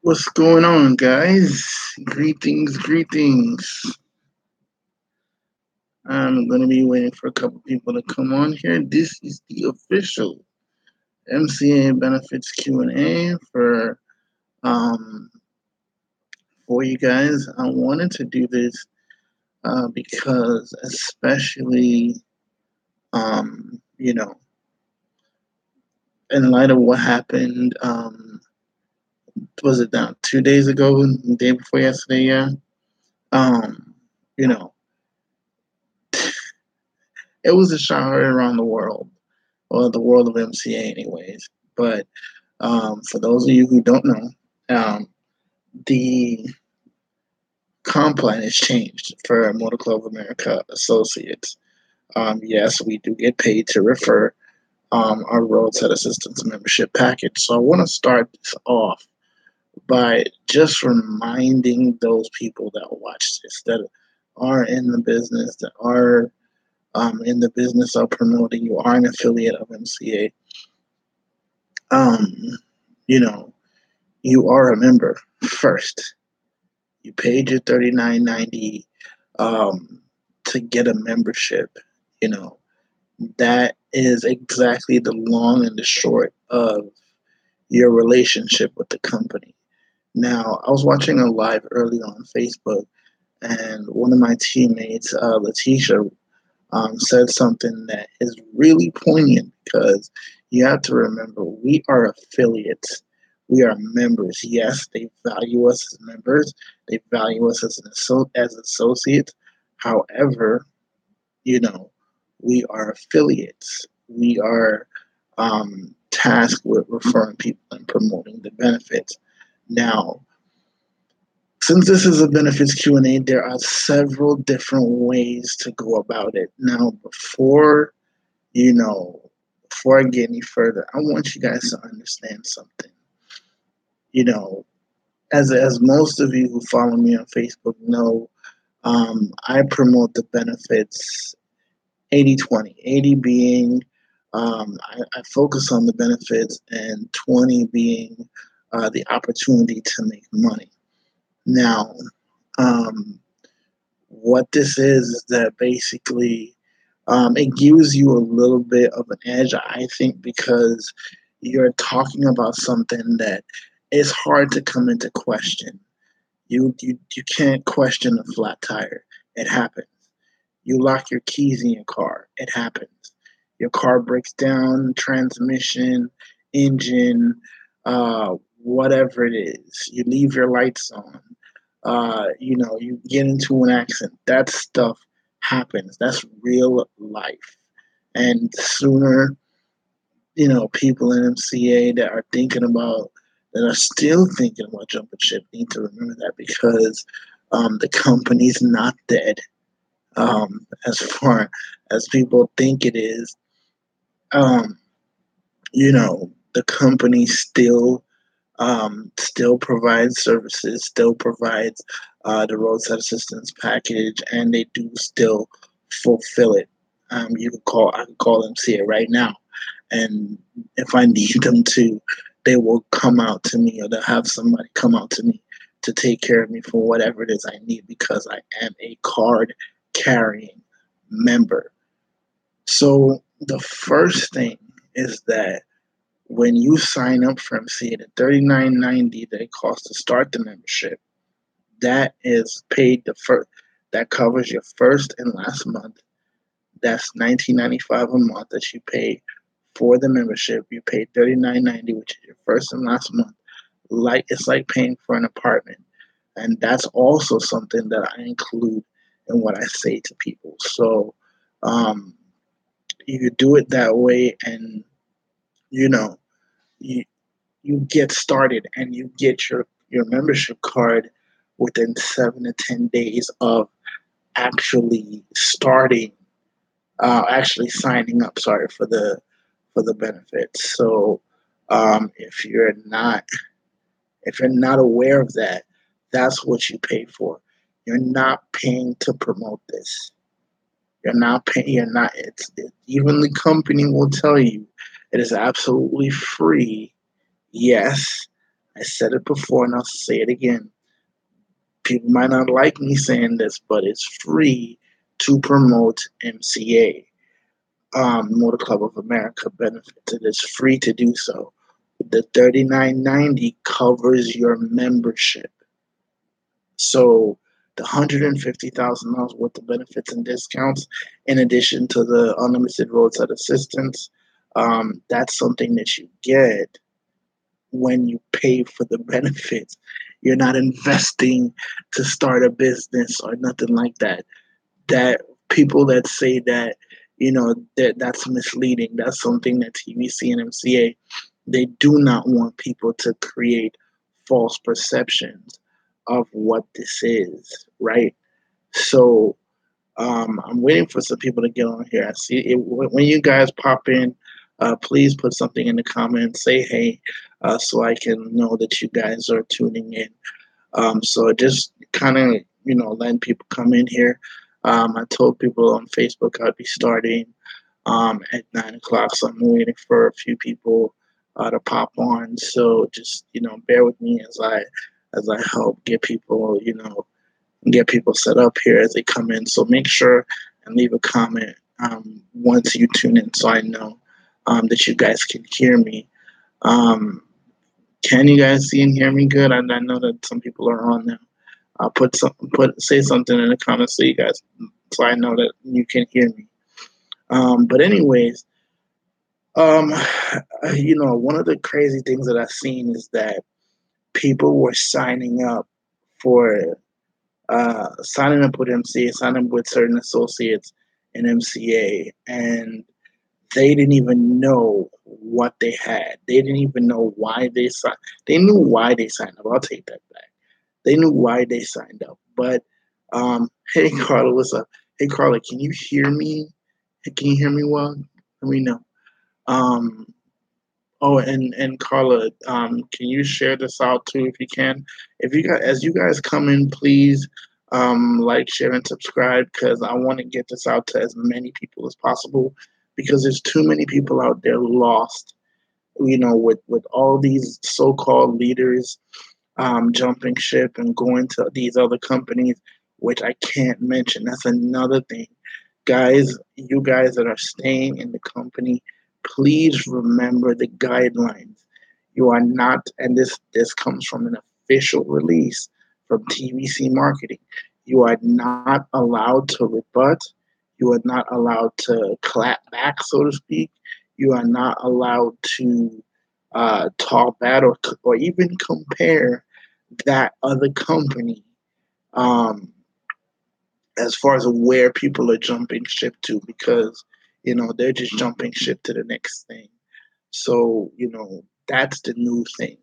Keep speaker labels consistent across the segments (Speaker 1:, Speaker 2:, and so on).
Speaker 1: What's going on, guys? Greetings, greetings. I'm going to be waiting for a couple people to come on here. This is the official MCA Benefits Q&A um, for you guys. I wanted to do this because, especially, um, you know, in light of what happened, was it now 2 days ago, the day before yesterday? Yeah. Um, you know, it was a shower around the world, or the world of MCA, anyways. But for those of you who don't know, the comp plan has changed for Motor Club of America Associates. Yes, we do get paid to refer our roadside assistance membership package. So I want to start this off by just reminding those people that watch this, that are in the business, that are in the business of promoting, you are an affiliate of MCA. Um, you know, you are a member first. You paid your $39.90 um, to get a membership. You know, that is exactly the long and the short of your relationship with the company. Now, I was watching a live early on Facebook, and one of my teammates, Letitia, said something that is really poignant because you have to remember we are affiliates. We are members. Yes, they value us as members. They value us as associates. However, you know, we are affiliates. We are tasked with referring people and promoting the benefits. Now, since this is a benefits Q&A, there are several different ways to go about it. Now, you know, before I get any further, I want you guys to understand something. You know, as most of you who follow me on Facebook know, I promote the benefits 80/20. 80 being I focus on the benefits, and 20 being the opportunity to make money. Now, um, what this is that basically it gives you a little bit of an edge, I think, because you're talking about something that is hard to come into question. You can't question a flat tire. It happens. You lock your keys in your car. It happens. Your car breaks down, transmission, engine, whatever it is. You leave your lights on. You get into an accident. That stuff happens. That's real life. And sooner, people in MCA that are still thinking about jumping ship need to remember that because the company's not dead as far as people think it is. Um, the company still provides services, still provides the roadside assistance package, and they do still fulfill it. I can call them see it right now, and if I need them to, they will come out to me, or they'll have somebody come out to me to take care of me for whatever it is I need because I am a card carrying member. So the first thing is that when you sign up for MCA, the $39.90 that it costs to start the membership, that is paid the first. That covers your first and last month. That's $19.95 a month that you pay for the membership. You pay $39.90, which is your first and last month. Like it's like paying for an apartment, and that's also something that I include in what I say to people. So um, you do it that way, and you know you you get started and you get your membership card within 7 to 10 days of actually starting actually signing up, sorry, for the benefits. So if you're not aware of that, that's what you pay for. You're not paying to promote this. You're not paying. You're not. Even the company will tell you it is absolutely free. Yes, I said it before and I'll say it again. People might not like me saying this, but it's free to promote MCA, Motor Club of America Benefits. It is free to do so. The $39.90 covers your membership. So the $150,000 worth of benefits and discounts, in addition to the unlimited roadside assistance, that's something that you get when you pay for the benefits. You're not investing to start a business or nothing like that. That people that say that, that's misleading. That's something that TVC and MCA, they do not want people to create false perceptions of what this is, right? So I'm waiting for some people to get on here. I see it when you guys pop in. Please put something in the comments. Say hey, so I can know that you guys are tuning in. So just kind of letting people come in here. I told people on Facebook I'd be starting at 9 o'clock, so I'm waiting for a few people to pop on. So just bear with me as I help get people set up here as they come in. So make sure and leave a comment once you tune in, so I know that you guys can hear me. Um, can you guys see and hear me good? I know that some people are on now. Say something in the comments so you guys, so I know that you can hear me. But anyways, um, one of the crazy things that I've seen is that people were for signing up with MCA, signing up with certain associates in MCA, and they didn't even know what they had. They didn't even know why they signed. They knew why they signed up. I'll take that back. They knew why they signed up. But hey, Carla, what's up? Hey, Carla, can you hear me? Can you hear me well? Let me know. Um, Oh, and Carla, can you share this out too if you can? If you guys, as you guys come in, please like, share, and subscribe because I want to get this out to as many people as possible because there's too many people out there lost. With all these so-called leaders jumping ship and going to these other companies, which I can't mention. That's another thing. Guys, you guys that are staying in the company, please remember the guidelines. You are not, and this comes from an official release from TVC Marketing. You are not allowed to rebut. You are not allowed to clap back, so to speak. You are not allowed to talk bad or even compare that other company um, as far as where people are jumping ship to because they're just jumping ship to the next thing. So that's the new thing.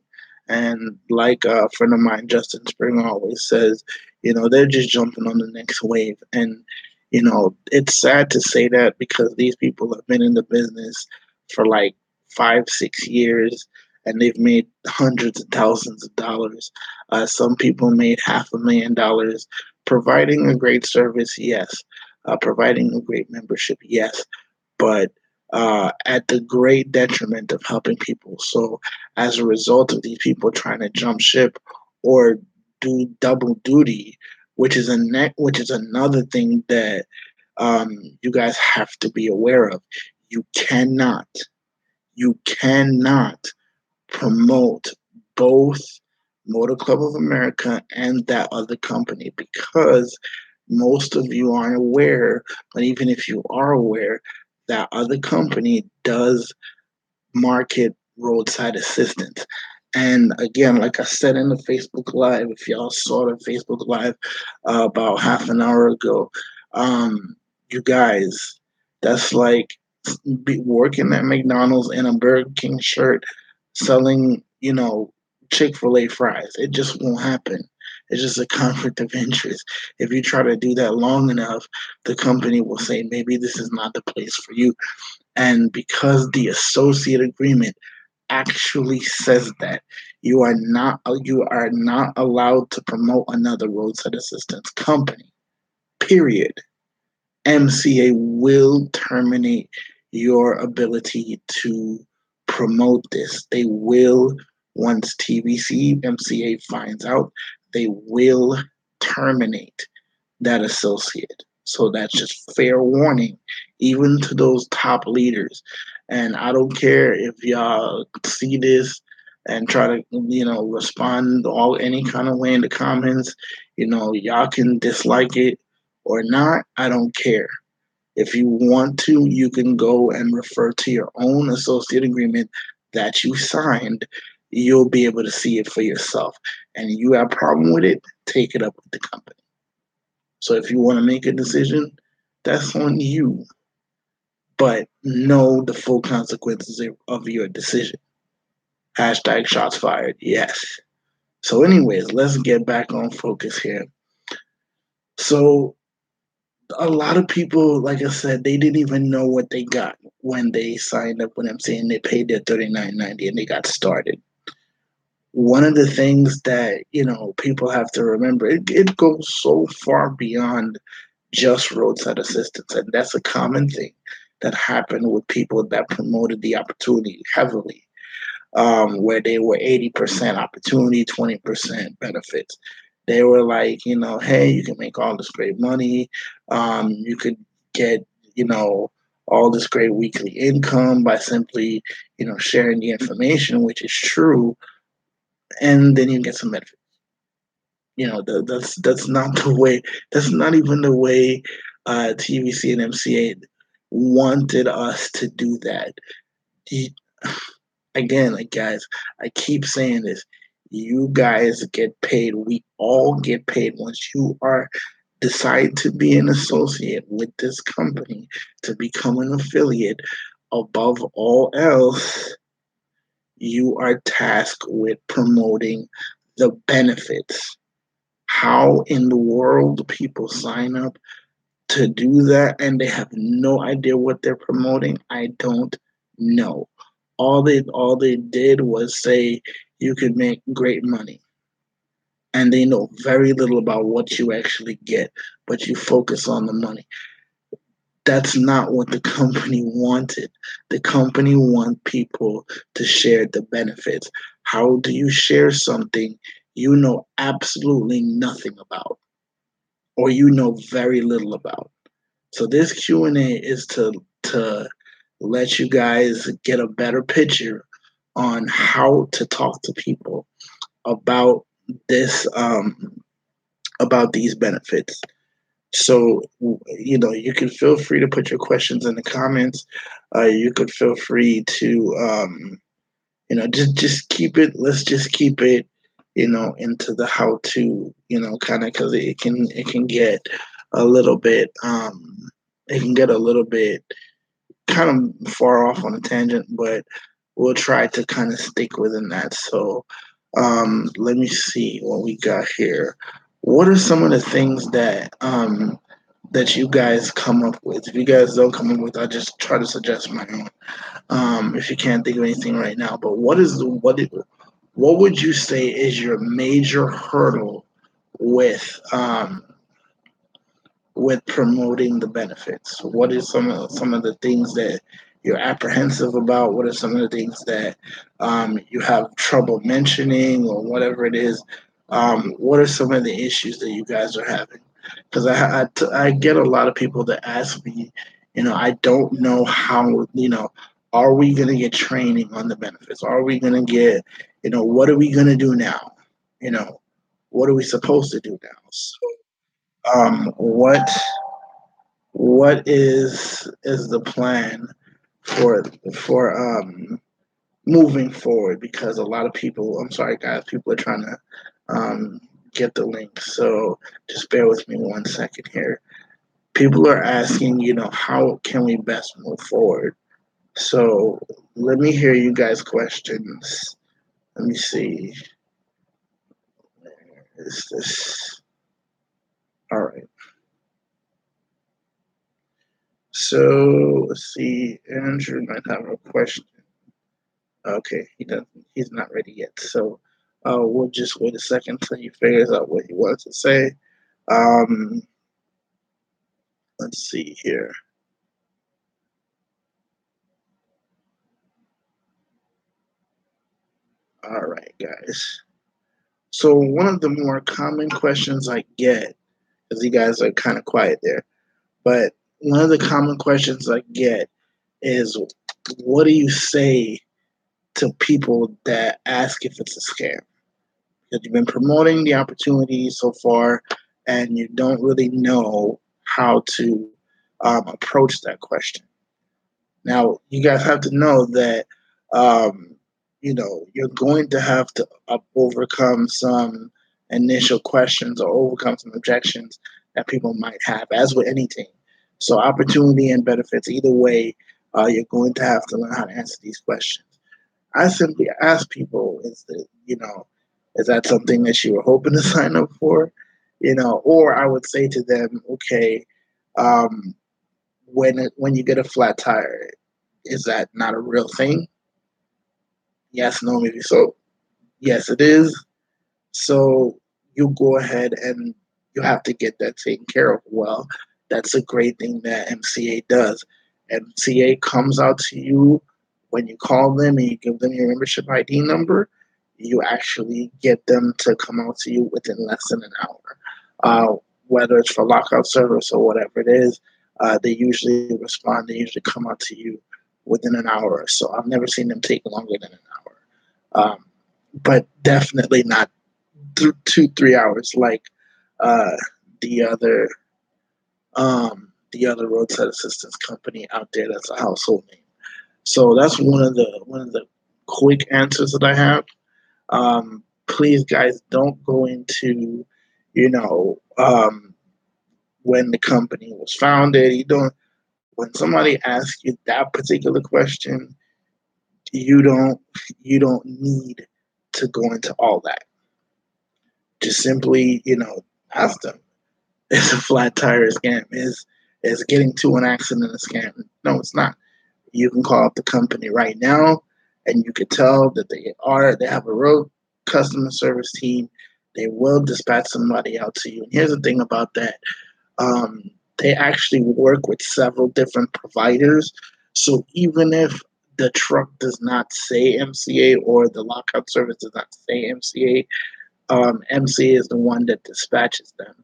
Speaker 1: And like a friend of mine, Justin Spring, always says, they're just jumping on the next wave. And it's sad to say that because these people have been in the business for like 5 6 years and they've made hundreds of thousands of dollars. Some people made $500,000 providing a great service, yes. Providing a great membership, yes, but at the great detriment of helping people. So as a result of these people trying to jump ship or do double duty, which is another thing that you guys have to be aware of. You cannot, you cannot promote both Motor Club of America and that other company because most of you aren't aware, but even if you are aware, that other company does market roadside assistance. And again, like I said in the Facebook Live, if y'all saw the Facebook Live about half an hour ago, you guys, that's like working at McDonald's in a Burger King shirt, selling, Chick-fil-A fries. It just won't happen. It's just a conflict of interest. If you try to do that long enough, the company will say, maybe this is not the place for you. And because the associate agreement actually says that you are not allowed to promote another roadside assistance company, period. MCA will terminate your ability to promote this. They will Once TBC MCA finds out, they will terminate that associate. So that's just fair warning, even to those top leaders. And I don't care if y'all see this and try to, respond all any kind of way in the comments. Y'all can dislike it or not. I don't care. If you want to, you can go and refer to your own associate agreement that you signed. You'll be able to see it for yourself. And you have a problem with it, take it up with the company. So if you want to make a decision, that's on you. But know the full consequences of your decision. Hashtag shots fired. Yes. So, anyways, let's get back on focus here. So, a lot of people, like I said, they didn't even know what they got when they signed up with MCA and they paid their $39.90 and they got started. One of the things that people have to remember, it goes so far beyond just roadside assistance, and that's a common thing that happened with people that promoted the opportunity heavily, where they were 80% opportunity, 20% benefits. They were like, hey, you can make all this great money. You could get, all this great weekly income by simply, sharing the information, which is true, and then you get some benefits. That's not the way. That's not even the way TVC and MCA wanted us to do that. You, again, like guys, I keep saying this. You guys get paid. We all get paid once you are decide to be an associate with this company to become an affiliate. Above all else, you are tasked with promoting the benefits. How in the world people sign up to do that and they have no idea what they're promoting? I don't know. All they did was say you could make great money, and they know very little about what you actually get, but you focus on the money. That's not what the company wanted. The company want people to share the benefits. How do you share something you know absolutely nothing about, or you know very little about? So this Q&A is to let you guys get a better picture on how to talk to people about this about these benefits. So you can feel free to put your questions in the comments. You could feel free to just keep it. Let's just keep it into the how to kind of, because it can get a little bit it can get a little bit kind of far off on a tangent, but we'll try to kind of stick within that. So let me see what we got here. What are some of the things that you guys come up with? If you guys don't come up with, I'll just try to suggest my own. If you can't think of anything right now, but what would you say is your major hurdle with promoting the benefits? What is some of the things that you're apprehensive about? What are some of the things that you have trouble mentioning, or whatever it is? What are some of the issues that you guys are having? Because I get a lot of people that ask me, I don't know how, are we going to get training on the benefits? Are we going to get, what are we going to do now? You know, what are we supposed to do now? So, what is the plan for moving forward? Because a lot of people, I'm sorry guys, people are trying to um, get the link, so just bear with me 1 second here. People are asking, how can we best move forward? So let me hear you guys' questions. Let me see. Is this all right? So let's see. Andrew might have a question. Okay, he doesn't. He's not ready yet. So we'll just wait a second till he figures out what he wants to say. Um, let's see here. All right, guys. So one of the more common questions I get, because you guys are kind of quiet there, but one of the common questions I get is, what do you say to people that ask if it's a scam? Because you've been promoting the opportunity so far, and you don't really know how to approach that question. Now, you guys have to know that um, you're going to have to overcome some initial questions or overcome some objections that people might have, as with anything. So, opportunity and benefits, either way, you're going to have to learn how to answer these questions. I simply ask people, is that something that you were hoping to sign up for? Or I would say to them, okay, um, when you get a flat tire, is that not a real thing? Yes, no, maybe. So yes, it is. So you go ahead and you have to get that taken care of. Well, that's a great thing that MCA does. MCA comes out to you when you call them and you give them your membership ID number. You actually get them to come out to you within less than an hour. Whether it's for lockout service or whatever it is, they usually respond. They usually come out to you within an hour or so. I've never seen them take longer than an hour. But definitely not 2-3 hours like uh, the other roadside assistance company out there that's a household name. So that's one of the quick answers that I have. Please, guys, don't go into you know when the company was founded. You don't When somebody asks you that particular question, you don't you don't need to go into all that. Just simply, ask them, is a flat tire a scam? Is getting to an accident a scam? No, it's not. You can call up the company right now, and you can tell that they have a road customer service team. They will dispatch somebody out to you. And here's the thing about that: um, they actually work with several different providers. So even if the truck does not say MCA or the lockout service does not say MCA, MCA is the one that dispatches them.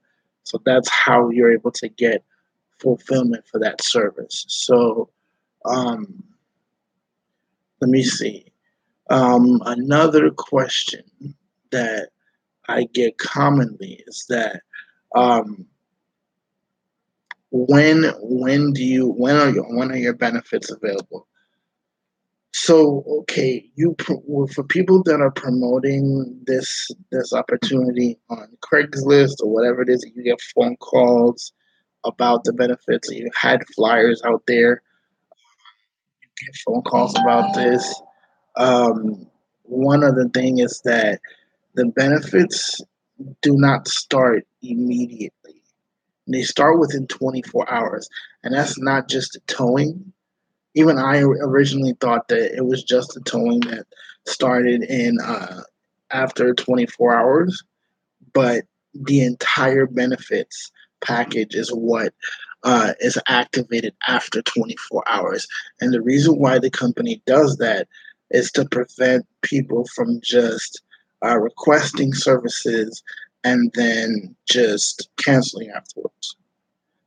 Speaker 1: So that's how you're able to get fulfillment for that service. So um, let me see. Another question that I get commonly is that um, when are your benefits available? So okay, well, for people that are promoting this opportunity on Craigslist or whatever it is, you get phone calls about the benefits. You had flyers out there, get phone calls about this. One other thing is that the benefits do not start immediately. They start within 24 hours, and that's not just the towing. Even I originally thought that it was just the towing that started in after 24 hours, but the entire benefits package is what is activated after 24 hours. And the reason why the company does that is to prevent people from just requesting services and then just canceling afterwards.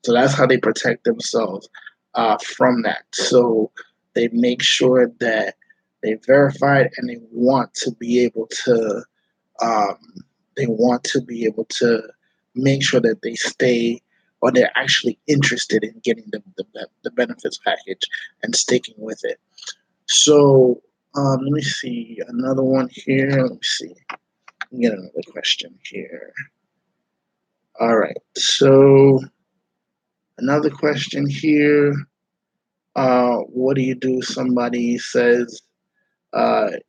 Speaker 1: So that's how they protect themselves from that. So they make sure that they verify it, and um, they want to be able to make sure that they stay, or they're actually interested in getting the benefits package and sticking with it. So let me see another one here. Let me see. Let me get another question here. All right. So another question here. What do you do? Somebody says, if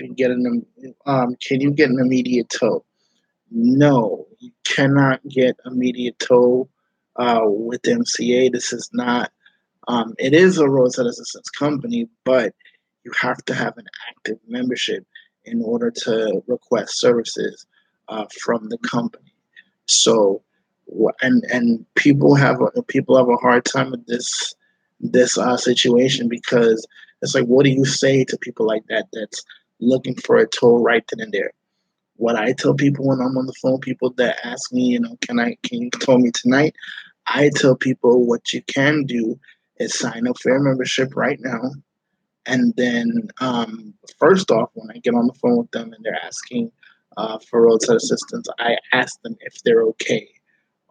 Speaker 1: you get can you get an immediate tow? No, you cannot get immediate tow with MCA. This is not. It is a roadside assistance company, but you have to have an active membership in order to request services from the company. So, and people have a hard time with this situation, because it's like, what do you say to people like that? That's looking for a toll right then and there. What I tell people when I'm on the phone, people that ask me, can you toll me tonight? I tell people what you can do is sign up for your membership right now. And then, first off, when I get on the phone with them and they're asking for roadside assistance, I ask them if they're okay.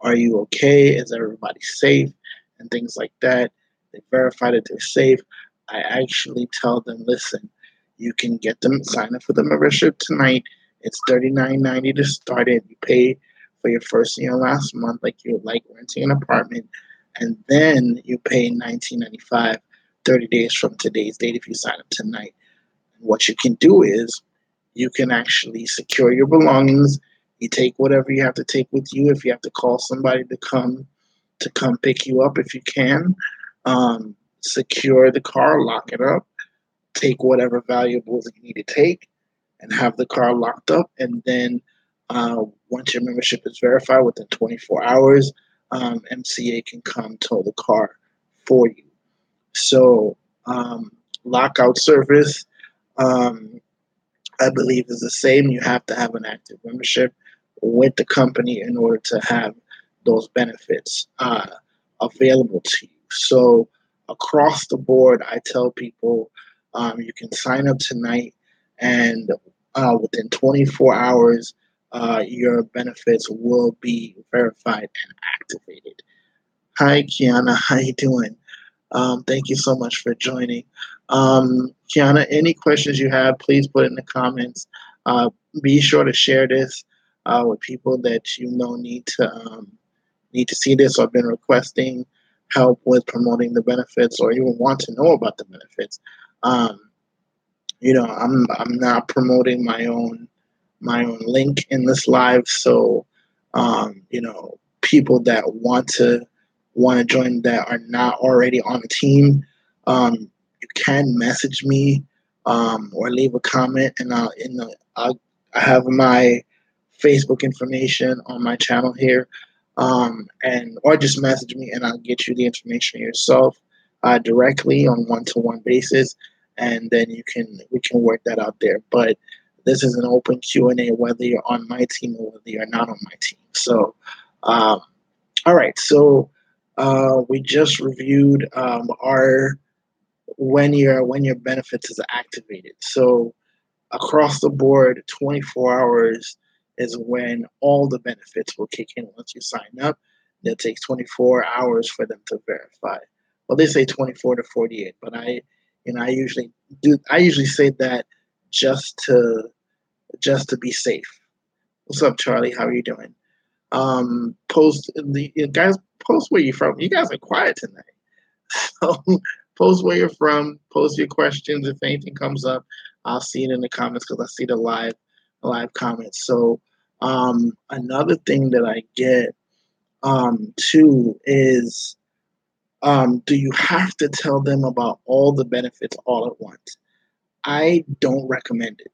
Speaker 1: Are you okay? Is everybody safe? And things like that. They verify that they're safe. I actually tell them, listen, you can get them sign up for the membership tonight. It's $39.90 to start it. You pay for your first and your last month, like you're like renting an apartment, and then you pay 19.95 30 days from today's date if you sign up tonight. And what you can do is you can actually secure your belongings. You take whatever you have to take with you. If you have to call somebody to come pick you up, if you can, secure the car, lock it up, take whatever valuables you need to take, and have the car locked up. And then once your membership is verified within 24 hours, MCA can come tow the car for you. So, um, lockout service, um, I believe, is the same. You have to have an active membership with the company in order to have those benefits available to you. So, across the board, I tell people you can sign up tonight, and within 24 hours, your benefits will be verified and activated. Hi, Kiana. How you doing? Thank you so much for joining. Kiana, any questions you have, please put in the comments. Uh, be sure to share this with people that you know need to see this or been requesting help with promoting the benefits or even want to know about the benefits. Um, I'm not promoting my own link in this live. So, people that want to join that are not already on the team, you can message me or leave a comment, and I have my Facebook information on my channel here, and or just message me, and I'll get you the information yourself directly on one-to-one basis, and then we can work that out there. But this is an open Q&A, whether you're on my team or whether you're not on my team. So, um, all right. So we just reviewed our when your benefits is activated. So across the board, 24 hours is when all the benefits will kick in once you sign up. It takes 24 hours for them to verify. Well, they say 24 to 48, but I usually say that just to just to be safe. What's up, Charlie? How are you doing? Post the guys. Post where you're from. You guys are quiet tonight. So post where you're from. Post your questions if anything comes up. I'll see it in the comments because I see the live comments. So another thing that I get too is do you have to tell them about all the benefits all at once? I don't recommend it.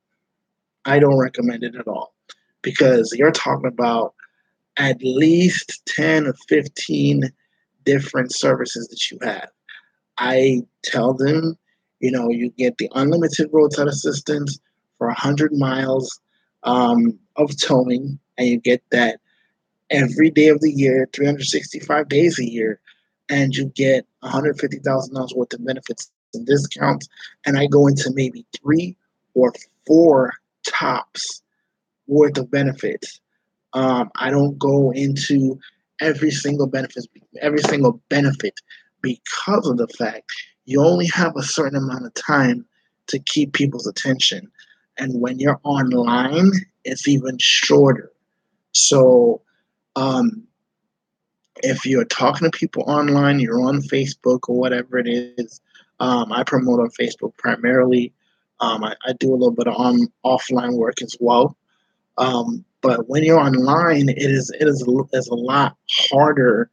Speaker 1: I don't recommend it at all because you're talking about at least 10 or 15 different services that you have. I tell them, you get the unlimited roadside assistance for 100 miles of towing, and you get that every day of the year, 365 days a year, and you get $150,000 worth of benefits and discounts. And I go into maybe three or four tops worth of benefits. I don't go into every single every single benefit because of the fact you only have a certain amount of time to keep people's attention, and when you're online, it's even shorter. So, um, if you're talking to people online, you're on Facebook or whatever it is. I promote on Facebook primarily. I do a little bit of offline work as well. But when you're online, is a lot harder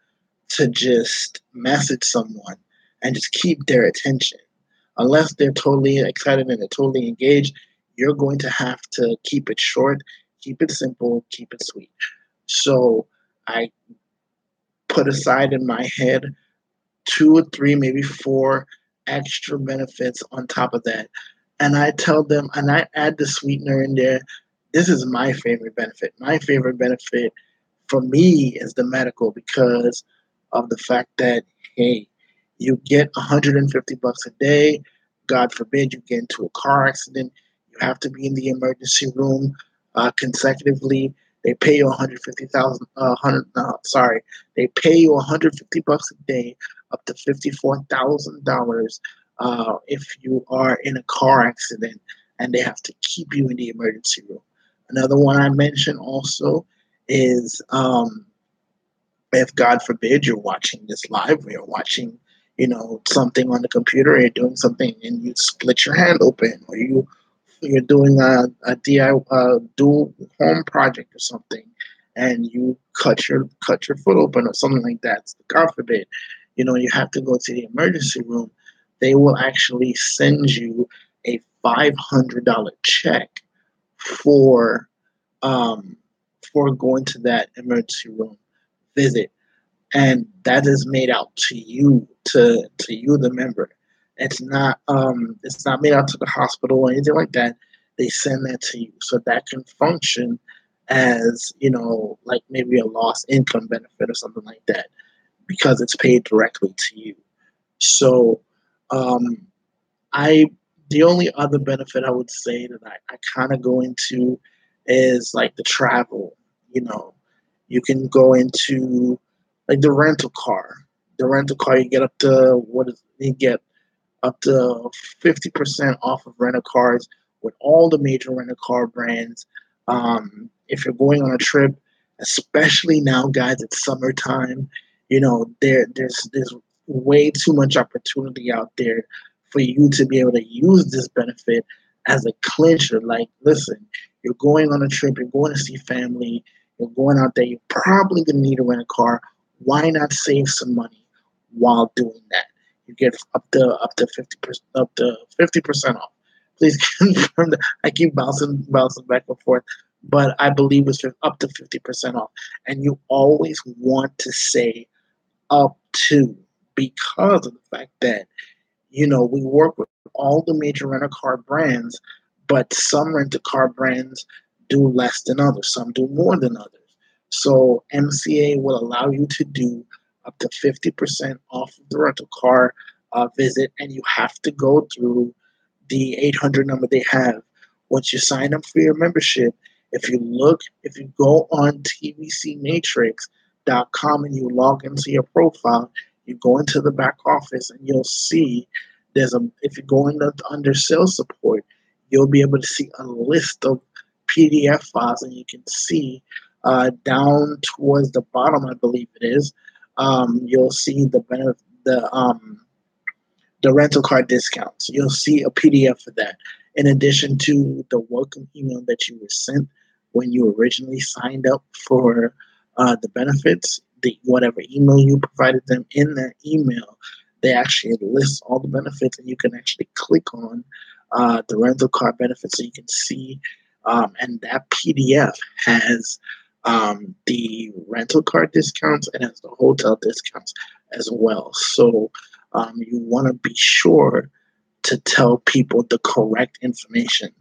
Speaker 1: to just message someone and just keep their attention. Unless they're totally excited and they're totally engaged, you're going to have to keep it short, keep it simple, keep it sweet. So I put aside in my head two or three, maybe four extra benefits on top of that and I tell them, and I add the sweetener in there. This is my favorite benefit. My favorite benefit for me is the medical because of the fact that, hey, you get 150 bucks a day. God forbid you get into a car accident, you have to be in the emergency room consecutively. They pay you 150,000. 100. No, sorry, they pay you 150 bucks a day, up to $54,000 if you are in a car accident, and they have to keep you in the emergency room. Another one I mentioned also is if God forbid you're watching this live, or you're watching, something on the computer, or you're doing something and you split your hand open, or you're doing a DIY dual home project or something, and you cut your foot open or something like that. God forbid, you have to go to the emergency room. They will actually send you a $500 check for um, for going to that emergency room visit, and that is made out to you, to you, the member. It's not made out to the hospital or anything like that. They send that to you, so that can function as, like maybe a lost income benefit or something like that, because it's paid directly to you. So um, I the only other benefit I would say that I kind of go into is like the travel. You know, you can go into like the rental car. The rental car, you get up to what is you get up to 50% off of rental cars with all the major rental car brands. If you're going on a trip, especially now, guys, it's summertime. There's way too much opportunity out there for you to be able to use this benefit as a clincher. Like, listen, you're going on a trip, you're going to see family, you're going out there, you're probably gonna need a rental car. Why not save some money while doing that? You get up to 50% off. Please confirm that. I keep bouncing back and forth, but I believe it's up to 50% off. And you always want to say up to, because of the fact that we work with all the major rental car brands, but some rental car brands do less than others. Some do more than others. So MCA will allow you to do up to 50% off of the rental car visit, and you have to go through the 800 number they have. Once you sign up for your membership, if you go on tvcmatrix.com and you log into your profile, you go into the back office and you'll see if you go under sales support, you'll be able to see a list of PDF files, and you can see down towards the bottom, I believe it is, you'll see the rental car discounts. You'll see a PDF for that, in addition to the welcome email that you were sent when you originally signed up for the benefits. Whatever email you provided them, in that email, they actually list all the benefits, and you can actually click on the rental car benefits so you can see. And that PDF has the rental car discounts and has the hotel discounts as well. So you want to be sure to tell people the correct information.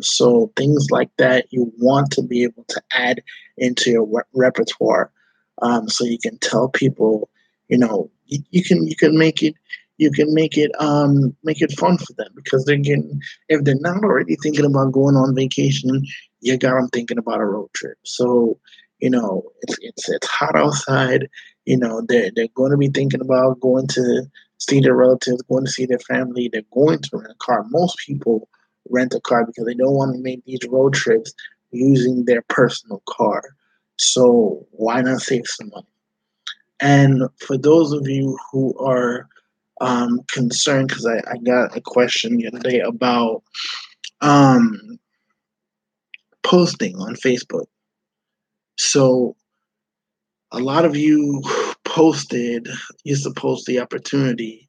Speaker 1: So things like that you want to be able to add into your repertoire, so you can tell people, you can make it fun for them, because they're getting if they're not already thinking about going on vacation, you got them thinking about a road trip. So it's hot outside. They're going to be thinking about going to see their relatives, going to see their family. They're going to rent a car. Most people rent a car because they don't want to make these road trips using their personal car. So why not save some money? And for those of you who are concerned, because I got a question the other day about um, posting on Facebook. So a lot of you used to post the opportunity.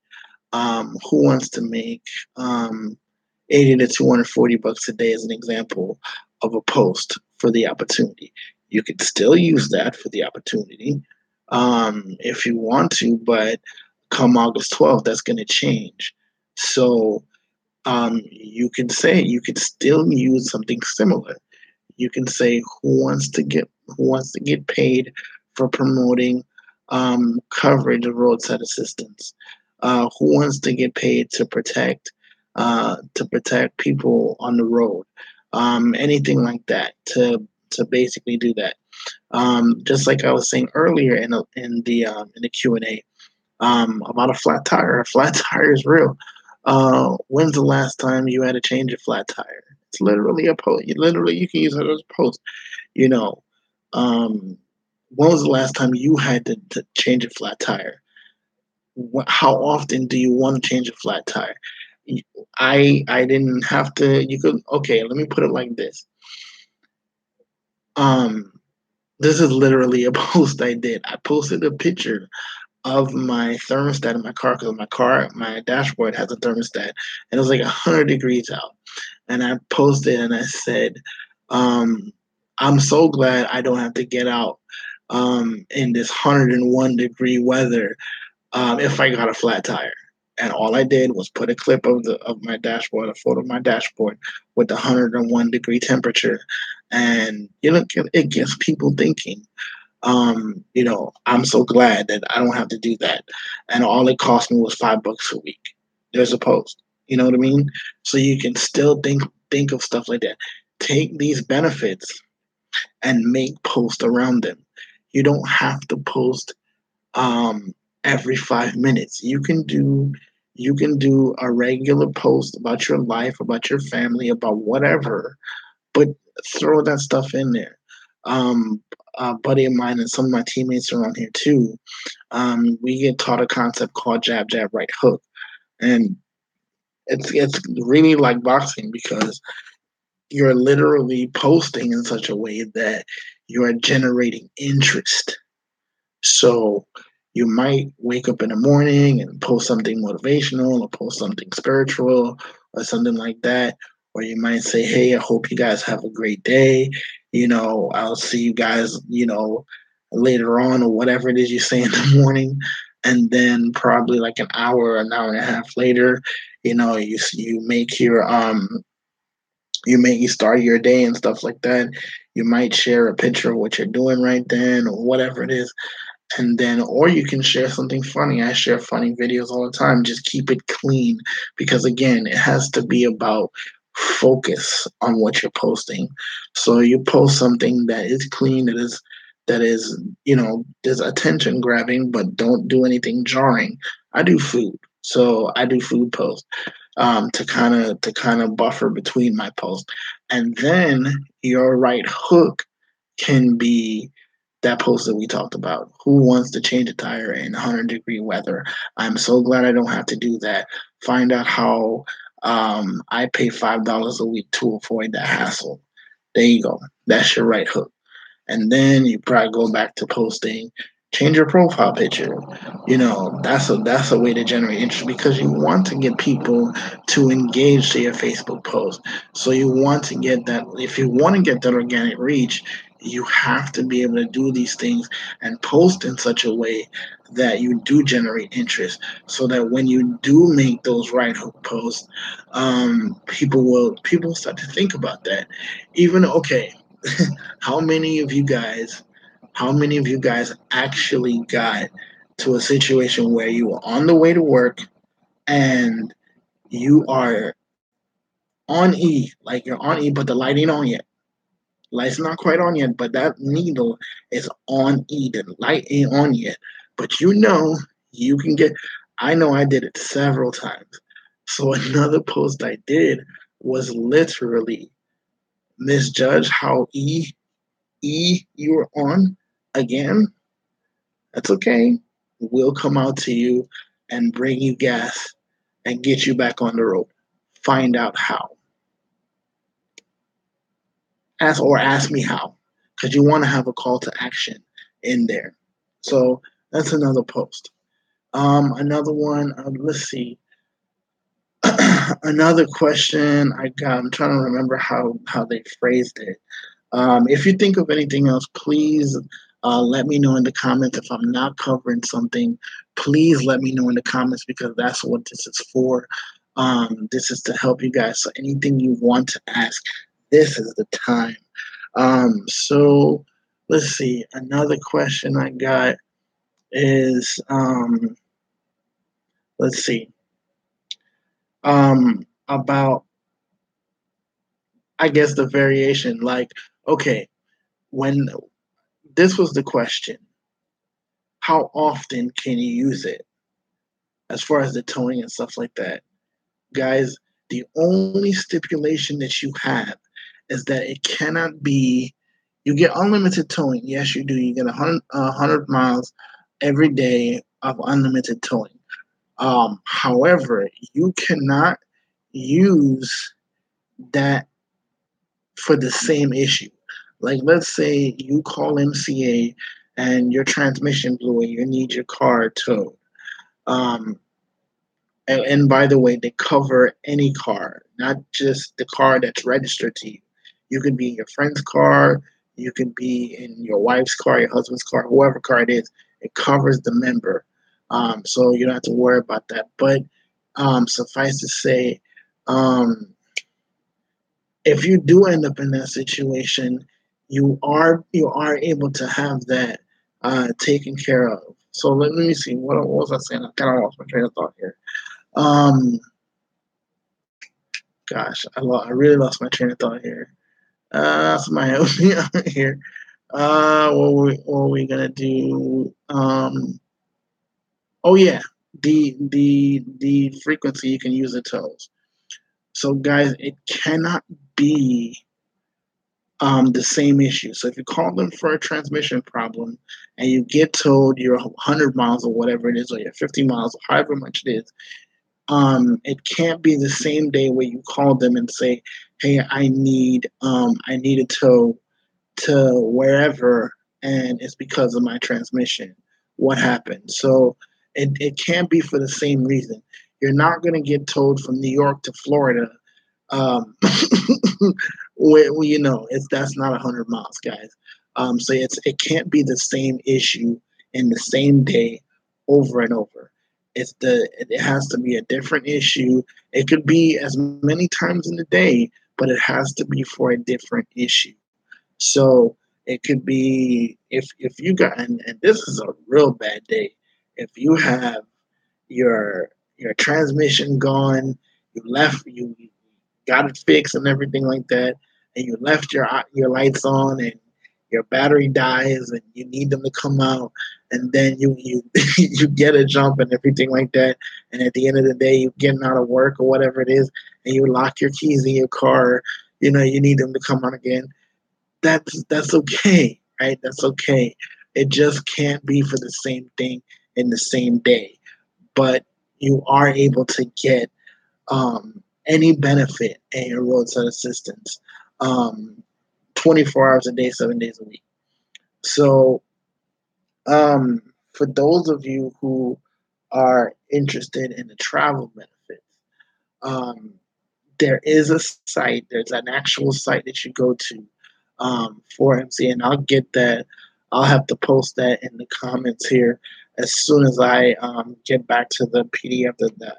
Speaker 1: Who wants to make 80 to 240 bucks a day as an example of a post for the opportunity? You could still use that for the opportunity if you want to, but come August 12th, that's going to change. So You could still use something similar. You can say who wants to get paid for promoting coverage of roadside assistance. Who wants to get paid to protect people on the road? Anything like that to basically do that. Just like I was saying earlier in the Q&A, about a flat tire. A flat tire is real. When's the last time you had to change a flat tire? It's literally a post. Literally, you can use it as a post. You know, um, when was the last time you had to change a flat tire? How often do you want to change a flat tire? I didn't have to. You could okay. Let me put it like this. Um, this is literally a post I did. I posted a picture of my thermostat in my car because my dashboard has a thermostat, and it was like 100 degrees out. And I posted and I said, um, "I'm so glad I don't have to get out in this 101-degree weather if I got a flat tire." And all I did was put a clip of my dashboard, a photo of my dashboard with the 101-degree temperature, and it gets people thinking. I'm so glad that I don't have to do that. And all it cost me was $5 a week. There's a post. You know what I mean? So you can still think of stuff like that. Take these benefits and make posts around them. You don't have to post um, every 5 minutes. You can do a regular post about your life, about your family, about whatever, but throw that stuff in there. Um, a buddy of mine and some of my teammates around here too. We get taught a concept called jab, jab, right hook, and it's really like boxing because you're literally posting in such a way that you are generating interest. So you might wake up in the morning and post something motivational or post something spiritual or something like that. Or you might say, "Hey, I hope you guys have a great day. I'll see you guys, later on," or whatever it is you say in the morning. And then probably like an hour and a half later, you make you start your day and stuff like that. You might share a picture of what you're doing right then or whatever it is, and then or you can share something funny. I share funny videos all the time. Just keep it clean because again, it has to be about focus on what you're posting. So you post something that is clean, that is there's attention grabbing, but don't do anything jarring. I do food, so I do food posts to kind of buffer between my posts, and then your right hook can be that post that we talked about. Who wants to change a tire in 100-degree weather? I'm so glad I don't have to do that. Find out how I pay $5 a week to avoid that hassle. There you go. That's your right hook. And then you probably go back to posting, change your profile picture. That's a way to generate interest because you want to get people to engage to your Facebook post. So you want to get that. If you want to get that organic reach, you have to be able to do these things and post in such a way that you do generate interest so that when you do make those right hook posts, people start to think about that. Even okay, how many of you guys how many of you guys actually got to a situation where you were on the way to work and you are on E, like you're on E, but the light ain't on yet. Light's not quite on yet, but that needle is on E. The light ain't on yet, but you can get. I know I did it several times. So another post I did was literally misjudge how you were on again. That's okay. We'll come out to you and bring you gas and get you back on the road. Find out how. Ask me how. Because you want to have a call to action in there. So that's another post. Another one, let's see. Another question I got, I'm trying to remember how they phrased it. If you think of anything else, please let me know in the comments. If I'm not covering something, please let me know in the comments because that's what this is for. This is to help you guys. So anything you want to ask, this is the time. So let's see. Another question I got is, let's see, about, I guess, the variation. Like, okay, when this was the question, how often can you use it as far as the toning and stuff like that? Guys, the only stipulation that you have is that it cannot be, you get unlimited towing. Yes, you do. You get 100 miles every day of unlimited towing. However, you cannot use that for the same issue. Like, let's say you call MCA and your transmission blew and you need your car towed. Um, and by the way, they cover any car, not just the car that's registered to you. You could be in your friend's car, you could be in your wife's car, your husband's car, whoever car it is. It covers the member, so you don't have to worry about that. But suffice to say, um, if you do end up in that situation, you are able to have that taken care of. So let me see. What was I saying? I kind of lost my train of thought here. Um, Gosh, I really lost my train of thought here. Somebody help me out here. What were we gonna do? Oh yeah, the frequency you can use the tolls. So guys, it cannot be the same issue. So if you call them for a transmission problem and you get told you're 100 miles or whatever it is, or you're 50 miles, or however much it is, it can't be the same day where you call them and say, "Hey, I need a tow to wherever, and it's because of my transmission. What happened?" So it can't be for the same reason. You're not going to get towed from New York to Florida, um, it's that's not 100 miles, guys. So it can't be the same issue in the same day over and over. It has to be a different issue. It could be as many times in the day, but it has to be for a different issue. So it could be, if you got, and this is a real bad day. If you have your your transmission gone, you got it fixed and everything like that, and you left your lights on and your battery dies and you need them to come out, and then you you get a jump and everything like that, and at the end of the day you're getting out of work or whatever it is, and you lock your keys in your car, you need them to come on again. That's okay, right? That's okay. It just can't be for the same thing in the same day, but you are able to get any benefit in your roadside assistance, um, 24 hours a day, 7 days a week. So, for those of you who are interested in the travel benefits, um, there is a site, there's an actual site that you go to for MC, and I'll get that. I'll have to post that in the comments here as soon as I get back to the PDF that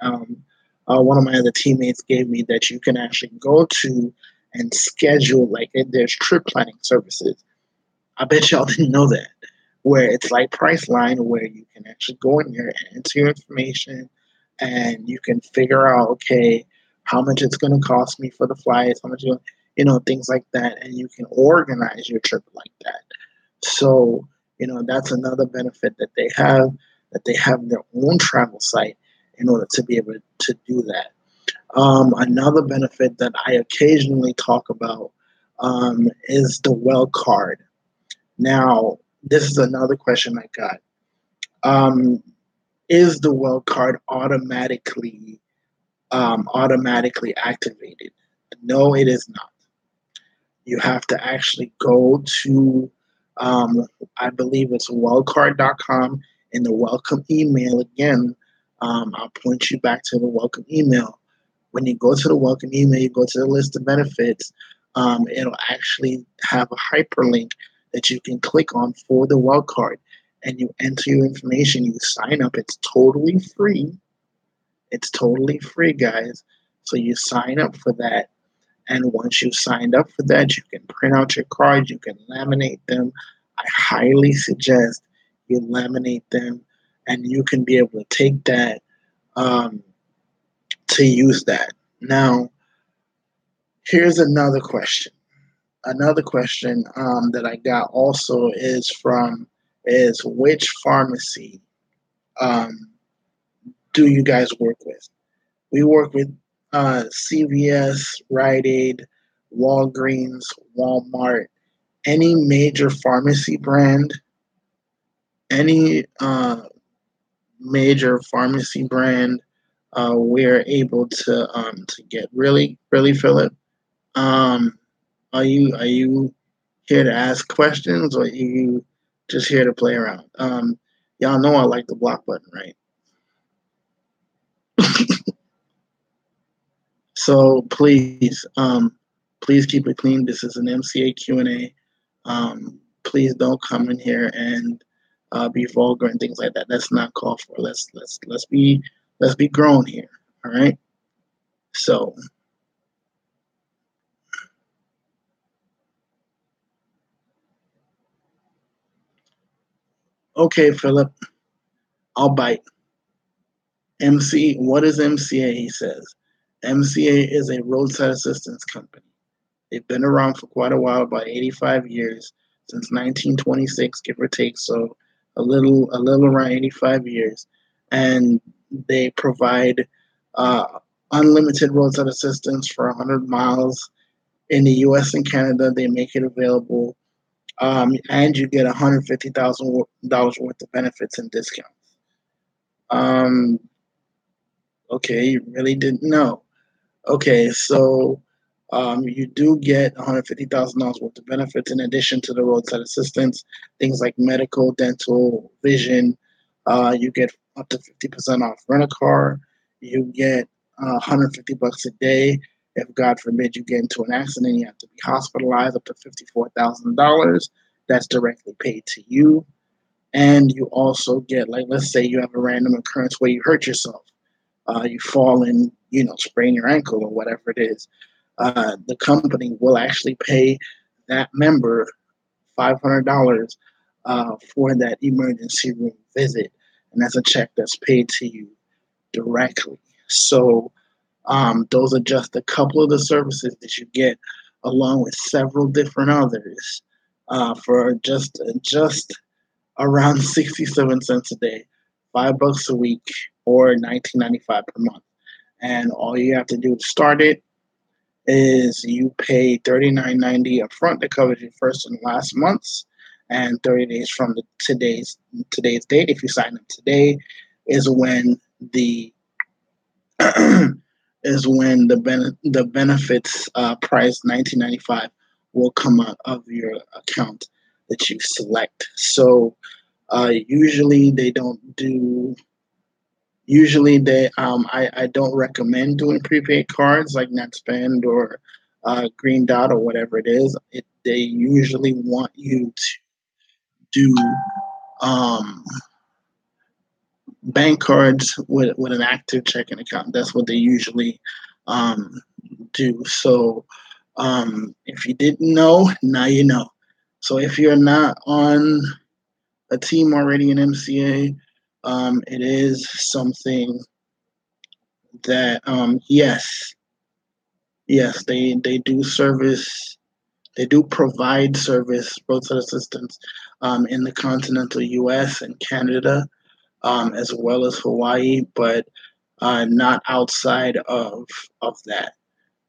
Speaker 1: one of my other teammates gave me, that you can actually go to and schedule. Like, there's trip planning services. I bet y'all didn't know that. Where it's like Priceline, where you can actually go in there and enter your information, and you can figure out, okay, how much it's going to cost me for the flights, how much things like that, and you can organize your trip like that. So that's another benefit that they have, that they have their own travel site in order to be able to do that. Another benefit that I occasionally talk about is the well card. Now, this is another question I got. Um, is the well card automatically activated? No, it is not. You have to actually go to, I believe it's wellcard.com, in the welcome email. Again, I'll point you back to the welcome email. When you go to the welcome email, you go to the list of benefits. It'll actually have a hyperlink that you can click on for the well card, and you enter your information. You sign up. It's totally free. It's totally free, guys. So you sign up for that. And once you've signed up for that, you can print out your cards, you can laminate them. I highly suggest you laminate them, and you can be able to take that um, to use that. Now, here's another question. Another question that I got also is which pharmacy um, do you guys work with? We work with CVS, Rite Aid, Walgreens, Walmart, any major pharmacy brand, any major pharmacy brand, we're able to get really Philip. Um, are you here to ask questions or are you just here to play around? Y'all know I like the block button, right? So please keep it clean. This is an MCA Q&A. Please don't come in here and be vulgar and things like that. That's not called for. Let's be grown here. All right. So okay, Philip, I'll bite. What is MCA? He says. MCA is a roadside assistance company. They've been around for quite a while, about 85 years, since 1926, give or take. So a little around 85 years, and they provide uh, unlimited roadside assistance for 100 miles in the U.S. and Canada. They make it available, and you get $150,000 worth of benefits and discounts. Um, okay, you really didn't know. Okay, so you do get $150,000 worth of benefits in addition to the roadside assistance, things like medical, dental, vision. You get up to 50% off rent a car. You get 150 bucks a day. If God forbid you get into an accident, you have to be hospitalized, up to $54,000. That's directly paid to you. And you also get, like, let's say you have a random occurrence where you hurt yourself, you fall and sprain your ankle or whatever it is, the company will actually pay that member $500 for that emergency room visit, and that's a check that's paid to you directly. So those are just a couple of the services that you get, along with several different others, for just around 67 cents a day, $5 a week, or 19.95 per month. And all you have to do to start it is you pay 39.90 upfront that covers your first and last months, and 30 days from today's date. If you sign up today, is when the the benefits price 19.95 will come out of your account that you select. So usually they don't do. Usually I don't recommend doing prepaid cards like NetSpend or Green Dot or whatever it is. They usually want you to do um, bank cards with an active checking account. That's what they usually um, do. So if you didn't know, now you know. So if you're not on a team already in MCA, it is something that yes, they do service. They do provide service, roadside assistance, in the continental U.S. and Canada, as well as Hawaii, but not outside of that.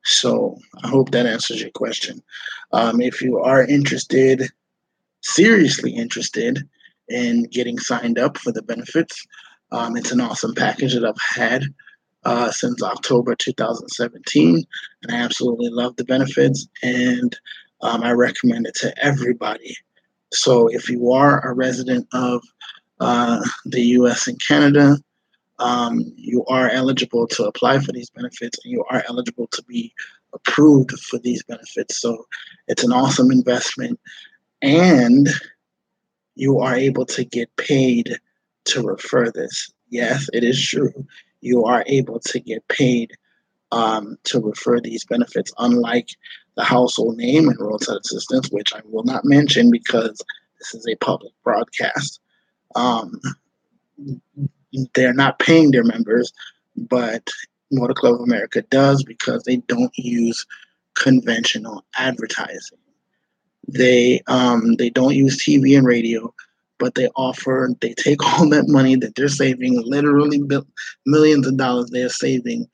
Speaker 1: So I hope that answers your question. If you are interested, seriously interested in getting signed up for the benefits, it's an awesome package that I've had since October 2017, and I absolutely love the benefits, and I recommend it to everybody. So if you are a resident of the U.S. and Canada, you are eligible to apply for these benefits, and you are eligible to be approved for these benefits. So it's an awesome investment, and you are able to get paid to refer this. Yes, it is true. you are able to get paid to refer these benefits, unlike the household name and roadside assistance, which I will not mention because this is a public broadcast. Um, they're not paying their members, but Motor Club of America does because they don't use conventional advertising. They don't use TV and radio, but they take all that money that they're saving, literally millions of dollars they're saving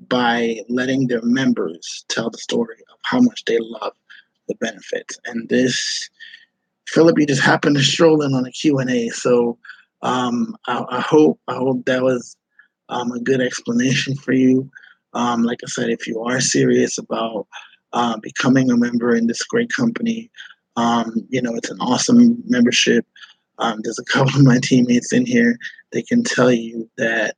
Speaker 1: by letting their members tell the story of how much they love the benefits. And this Philip, you just happened to stroll in on a Q&A, so I hope that was a good explanation for you. Like I said, if you are serious about becoming a member in this great company, it's an awesome membership. There's a couple of my teammates in here. They can tell you that,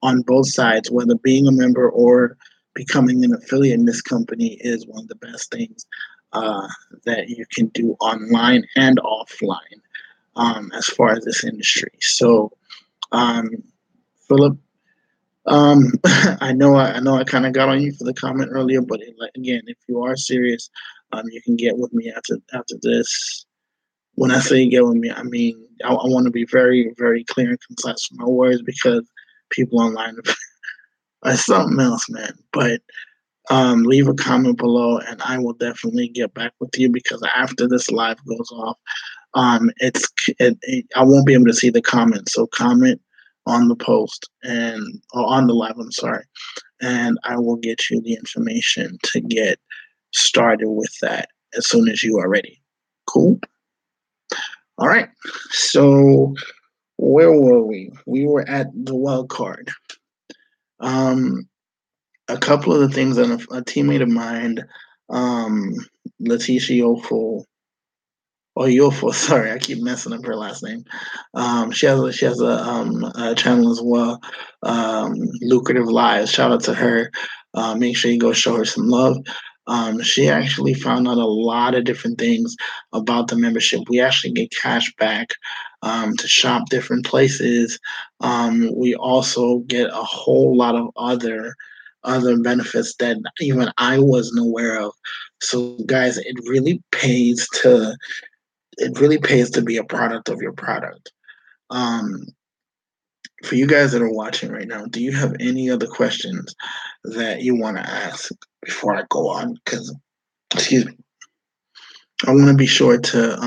Speaker 1: on both sides, whether being a member or becoming an affiliate in this company is one of the best things uh, that you can do online and offline as far as this industry. So, um, Philip, I know I kind of got on you for the comment earlier, but again, if you are serious, you can get with me after this. When I say get with me, I mean I want to be very, very clear and concise with my words because people online are something else, man. But leave a comment below, and I will definitely get back with you because after this live goes off, I won't be able to see the comments. So comment on the post and or on the live. I'm sorry, and I will get you the information to get started with that as soon as you are ready. Cool. All right. So where were we? We were at the wild card. Um, a couple of the things that a teammate of mine, um, Letitia Yoful, or Yoful, sorry, I keep messing up her last name. She has a channel as well, Lucrative Lives. Shout out to her. Make sure you go show her some love. She actually found out a lot of different things about the membership. We actually get cash back to shop different places. We also get a whole lot of other benefits that even I wasn't aware of. So, guys, it really pays to be a product of your product. Um, for you guys that are watching right now, do you have any other questions that you want to ask before I go on? Because, excuse me, I want to be sure to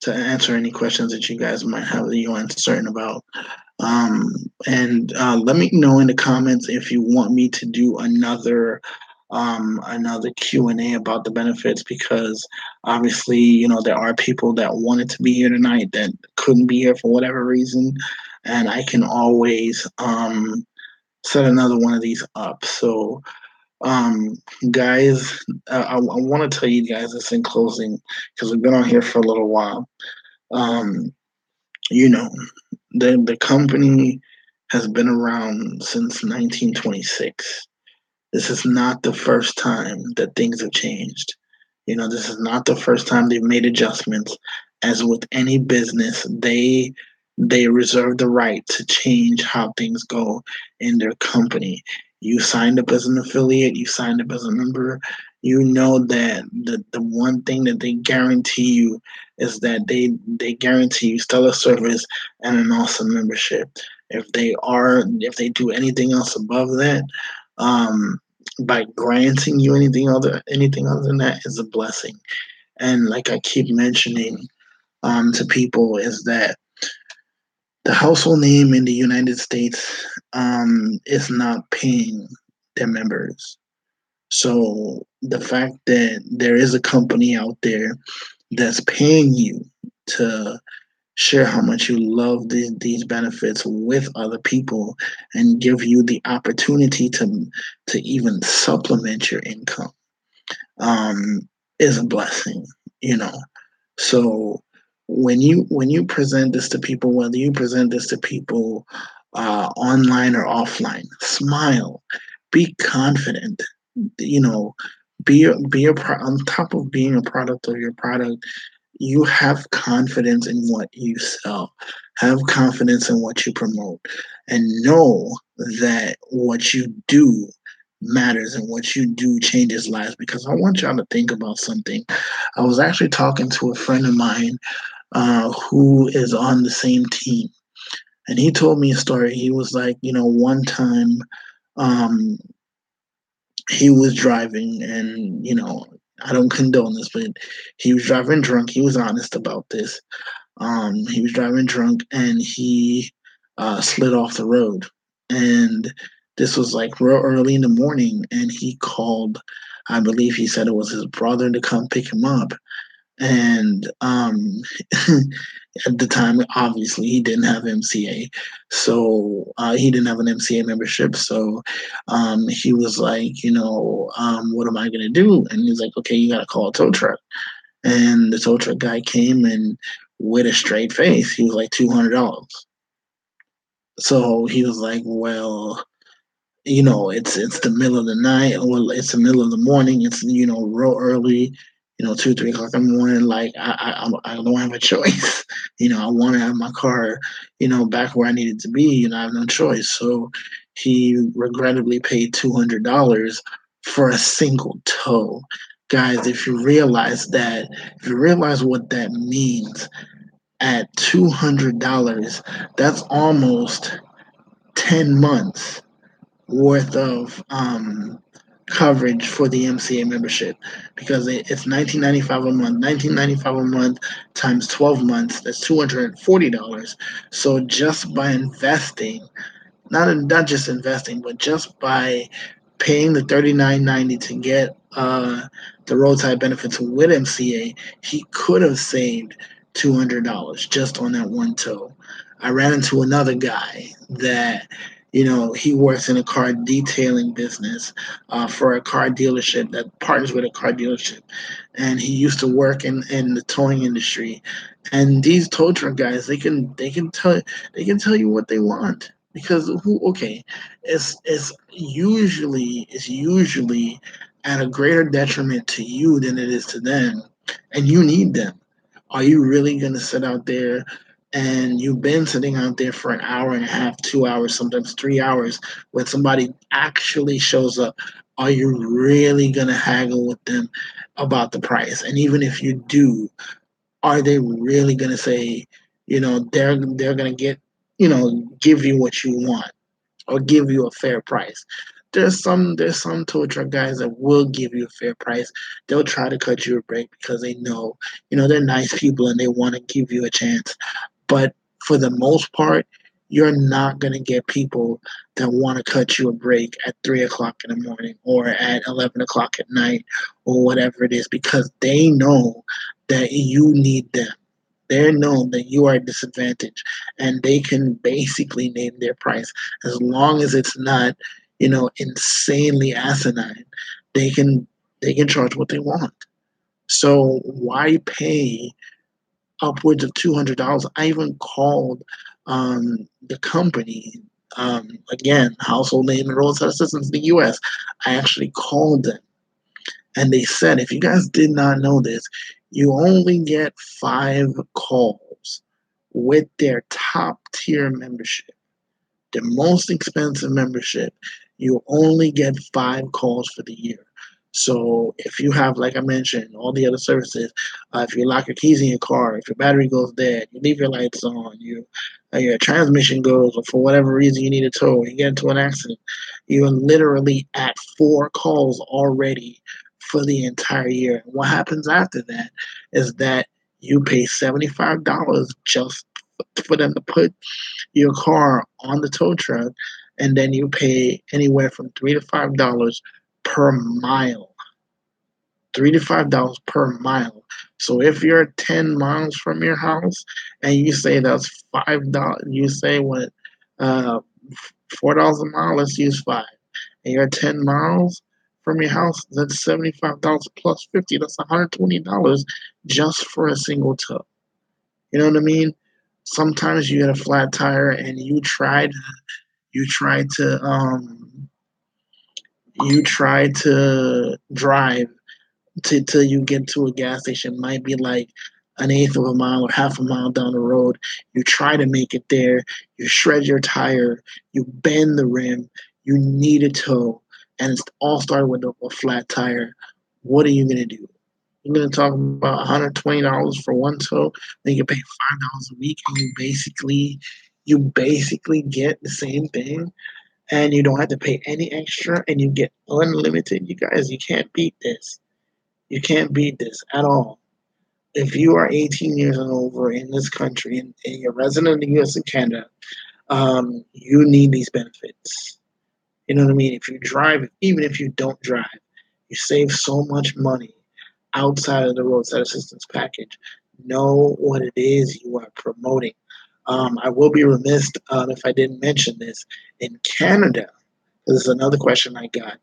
Speaker 1: answer any questions that you guys might have that you're uncertain about. Um, and let me know in the comments if you want me to do another Q&A about the benefits, because obviously, there are people that wanted to be here tonight that couldn't be here for whatever reason, and I can always set another one of these up. So, um, guys, I want to tell you guys this in closing because we've been on here for a little while. Um, you know, the company has been around since 1926. This is not the first time that things have changed. This is not the first time they've made adjustments. As with any business, they reserve the right to change how things go in their company. You signed up as an affiliate, you signed up as a member, you know that the one thing that they guarantee you is that they guarantee you stellar service and an awesome membership. If they do anything else above that, um, by granting you anything other than that is a blessing. And like I keep mentioning to people is that the household name in the United States is not paying their members. So the fact that there is a company out there that's paying you to share how much you love these benefits with other people and give you the opportunity to even supplement your income is a blessing, you know. So when you present this to people, whether you present this to people online or offline, smile, be confident, you know, on top of being a product of your product. You have confidence in what you sell, have confidence in what you promote, and know that what you do matters and what you do changes lives. Because I want y'all to think about something. I was actually talking to a friend of mine who is on the same team, and he told me a story. He was like, one time um, he was driving, and I don't condone this, but he was driving drunk. He was honest about this. He was driving drunk and he slid off the road. And this was like real early in the morning. And he called, I believe he said it was his brother to come pick him up. And at the time, obviously, he didn't have MCA. So he didn't have an MCA membership. So he was like, what am I going to do? And he's like, okay, you got to call a tow truck. And the tow truck guy came and with a straight face, he was like $200. So he was like, well, it's the middle of the night, or it's the middle of the morning. It's real early, 2, 3 o'clock in the morning. Like I don't have a choice. I want to have my car, back where I needed to be. I have no choice. So he regrettably paid $200 for a single tow. Guys, if you realize what that means, at $200, that's almost 10 months worth of coverage for the MCA membership, because it's 19.95 a month. 19.95 a month times 12 months, that's $240. So just by investing, not just investing, but just by paying the $39.90 to get the roadside benefits with MCA, he could have saved $200 just on that one tow. I ran into another guy that he works in a car detailing business for a car dealership that partners with a car dealership, and he used to work in the towing industry. And these tow truck guys, they can tell you what they want, because who okay, it's usually at a greater detriment to you than it is to them, and you need them. Are you really going to sit out there, and you've been sitting out there for an hour and a half, 2 hours, sometimes 3 hours, when somebody actually shows up? Are you really going to haggle with them about the price? And even if you do, are they really going to say, they're going to give you what you want, or give you a fair price? There's some tow truck guys that will give you a fair price. They'll try to cut you a break because they know, they're nice people and they want to give you a chance. But for the most part, you're not going to get people that want to cut you a break at 3 o'clock in the morning or at 11 o'clock at night, or whatever it is, because they know that you need them. They're known that you are disadvantaged, and they can basically name their price as long as it's not, insanely asinine. They can they can charge what they want. So why pay upwards of $200? I even called the company. Again, household name and roadside assistance in the U.S. I actually called them, and they said, if you guys did not know this, you only get 5 calls with their top tier membership, the most expensive membership. You only get 5 calls for the year. So if you have, like I mentioned, all the other services, if you lock your keys in your car, if your battery goes dead, you leave your lights on, your transmission goes, or for whatever reason you need a tow, you get into an accident, you're literally at 4 calls already for the entire year. And what happens after that is that you pay $75 just for them to put your car on the tow truck, and then you pay anywhere from $3 to $5 per mile. $3 to $5 per mile. So if you're 10 miles from your house, and you say that's $5, you say what, uh, $4 a mile. Let's use five. And you're 10 miles from your house. That's $75 plus 50. That's $120 just for a single tow. You know what I mean? Sometimes you get a flat tire and you try to you try to drive till you get to a gas station. Might be like an eighth of a mile or half a mile down the road. You try to make it there. You shred your tire. You bend the rim. You need a tow, and it's all started with a flat tire. What are you gonna do? You're gonna talk about $120 for one tow. Then you pay $5 a week, and you basically get the same thing, and you don't have to pay any extra, and you get unlimited. You guys, you can't beat this. You can't beat this at all. If you are 18 years and over in this country and you're resident of the U.S. and Canada, you need these benefits. You know what I mean? If you drive, even if you don't drive, you save so much money outside of the roadside assistance package. Know what it is you are promoting. I will be remiss if I didn't mention this. In Canada, this is another question I got.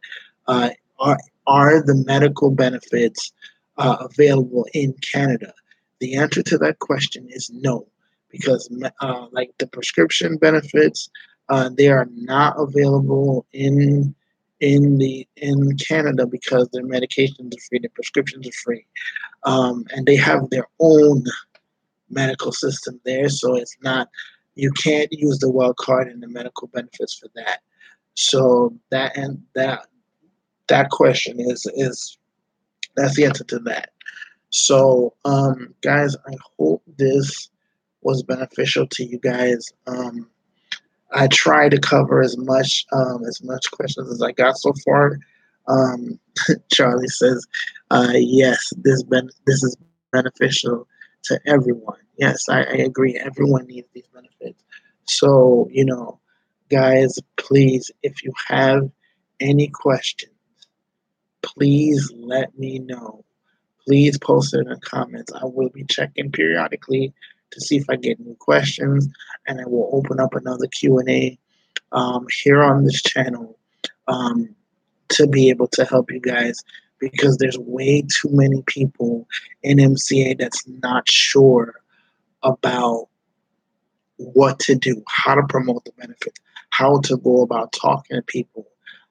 Speaker 1: Uh, are are the medical benefits available in Canada? The answer to that question is no, because like the prescription benefits, they are not available in Canada because their medications are free, their prescriptions are free, and they have their own medical system there. So it's not, you can't use the wild card and the medical benefits for that. So that question is that's the answer to that. So guys, I hope this was beneficial to you guys. I try to cover as much questions as I got so far. Um, Charlie says, "Yes, this is beneficial to everyone." Yes, I agree. Everyone needs these benefits. So guys, please, if you have any questions, please let me know. Please post it in the comments. I will be checking periodically to see if I get new questions, and I will open up another Q&A here on this channel um, to be able to help you guys, because there's way too many people in MCA that's not sure about what to do, how to promote the benefits, how to go about talking to people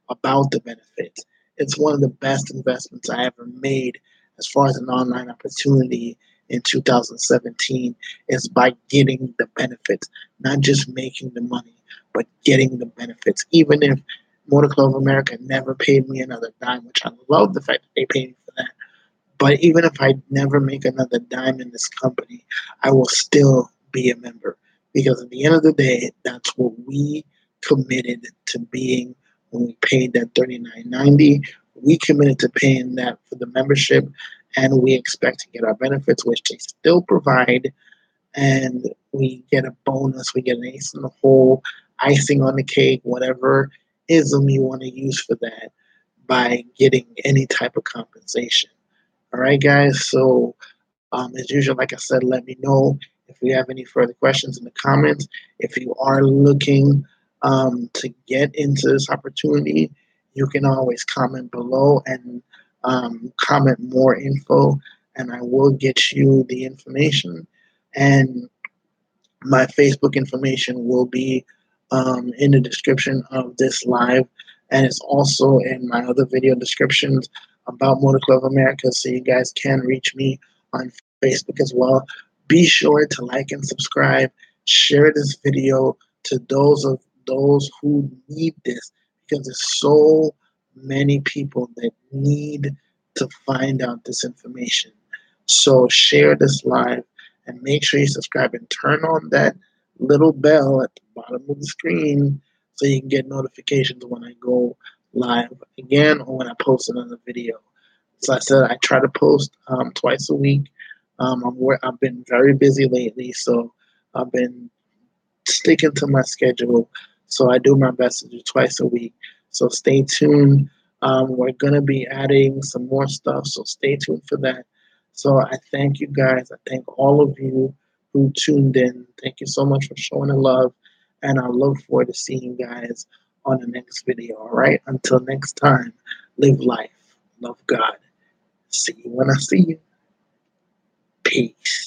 Speaker 1: about the benefits. It's one of the best investments I ever made as far as an online opportunity in 2017 is by getting the benefits, not just making the money, but getting the benefits. Even if Motor Club of America never paid me another dime, which I love the fact that they paid me for that, but even if I never make another dime in this company, I will still be a member, because at the end of the day, that's what we committed to being when we paid that $39.90. We committed to paying that for the membership, and we expect to get our benefits, which they still provide, and we get a bonus. We get an ace in the hole, icing on the cake, whatever ism you want to use for that, by getting any type of compensation. All right, guys. So, as usual, like I said, let me know if you have any further questions in the comments. If you are looking to get into this opportunity, you can always comment below and comment more info, and I will get you the information. And my Facebook information will be in the description of this live, and it's also in my other video descriptions about Motor Club America, so you guys can reach me on Facebook as well. Be sure to like and subscribe. Share this video to those who need this, because there's so many people that need to find out this information. So share this live, and make sure you subscribe and turn on that little bell at the bottom of the screen so you can get notifications when I go live again or when I post another video. So I said I try to post twice a week. I've been very busy lately, so I've been sticking to my schedule. So I do my best to do twice a week. So stay tuned. We're going to be adding some more stuff, so stay tuned for that. So I thank you guys. I thank all of you who tuned in. Thank you so much for showing the love. And I look forward to seeing you guys on the next video. All right. Until next time, live life, love God. See you when I see you. Peace.